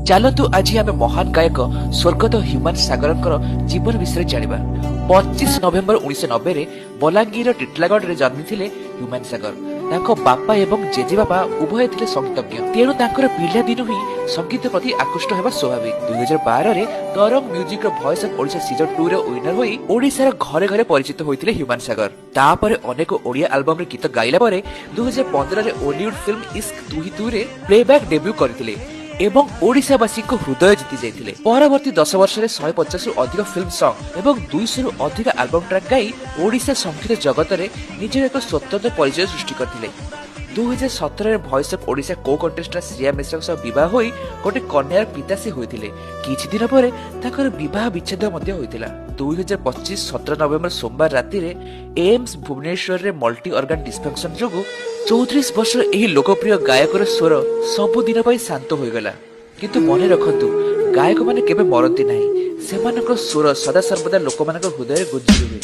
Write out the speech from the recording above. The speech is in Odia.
ଚାଲନ୍ତୁ ଆଜି ଆମେ ମହାନ ଗାୟକ ସ୍ୱର୍ଗତ ହ୍ୟୁମାନ ସାଗରଙ୍କର ଜୀବନ ବିଷୟରେ ଜାଣିବା। 25 ନଭେମ୍ବର 1990ରେ ବଲାଙ୍ଗୀର ଟିଟିଲାଗଡ଼ରେ ଜନ୍ମିଥିଲେ ହ୍ୟୁମାନ ସାଗର। ତାଙ୍କ ବାପା ଏବଂ ଜେଜେବାପା ଉଭୟ ଥିଲେ ସଙ୍ଗୀତଜ୍ଞ, ତେଣୁ ତାଙ୍କର ପିଲାଦିନୁ ହିଁ ସଙ୍ଗୀତ ପ୍ରତି ଆକୃଷ୍ଟ ହେବା ସ୍ୱାଭାବିକ। 2012ରେ ତରଙ୍ଗ ମ୍ୟୁଜିକର ଭଏସ୍ ଅଫ୍ ଓଡ଼ିଶା ସିଜନ 2ରେ ୱିନର ହୋଇ ଓଡ଼ିଶାର ଘରେ ଘରେ ପରିଚିତ ହୋଇଥିଲେ ହ୍ୟୁମାନ ସାଗର। ତାପରେ ଅନେକ ଓଡ଼ିଆ ଆଲବମରେ ଗୀତ ଗାଇଲା ପରେ 2015ରେ ଓଲିଉଡ ଫିଲ୍ମ ଇସ୍କ ତୁ ହି ତୁରେ ପ୍ଲେବ୍ୟାକ୍ ଡେବ୍ୟୁ କରିଥିଲେ ଏବଂ ଓଡ଼ିଶାବାସୀଙ୍କ ହୃଦୟ ଜିତି ଯାଇଥିଲେ। ପରବର୍ତ୍ତୀ 10 ବର୍ଷରେ 150ରୁ ଅଧିକ ଫିଲ୍ମ ସଙ୍ଗ ଏବଂ 200ରୁ ଅଧିକ ଆଲବମ ଟ୍ରାକ୍ ଗାଇ ଓଡ଼ିଶା ସଙ୍ଗୀତ ଜଗତରେ ନିଜର ଏକ ସ୍ୱତନ୍ତ୍ର ପରିଚୟ ସୃଷ୍ଟି କରିଥିଲେ। 2017ରେ ଭଏସ୍ ଅଫ୍ ଓଡ଼ିଶା କୋ କଣ୍ଟେଷ୍ଟେଣ୍ଟ ଶ୍ରେୟା ମିଶ୍ରଙ୍କ ସହ ବିବାହ ହୋଇ ଗୋଟେ କନ୍ୟାର ପିତା ସେ ହୋଇଥିଲେ। କିଛି ଦିନ ପରେ ତାଙ୍କର ବିବାହ ବିଚ୍ଛେଦ ମଧ୍ୟ ହୋଇଥିଲା। 2025 17 ନଭେମ୍ବର ସୋମବାର ରାତିରେ ଏମ୍ସ ଭୁବନେଶ୍ୱରରେ ମଲ୍ଟି ଅର୍ଗାନ ଡିସଫଙ୍କସନ ଯୋଗୁଁ 34 ବର୍ଷର ଏହି ଲୋକପ୍ରିୟ ଗାୟକର ସ୍ୱର ସବୁଦିନ ପାଇଁ ଶାନ୍ତ ହୋଇଗଲା। କିନ୍ତୁ ମନେ ରଖନ୍ତୁ, ଗାୟକମାନେ କେବେ ମରନ୍ତି ନାହିଁ, ସେମାନଙ୍କ ସ୍ୱର ସଦାସର୍ବଦା ଲୋକମାନଙ୍କ ହୃଦୟରେ ଗୁଞ୍ଜି ରୁହେ।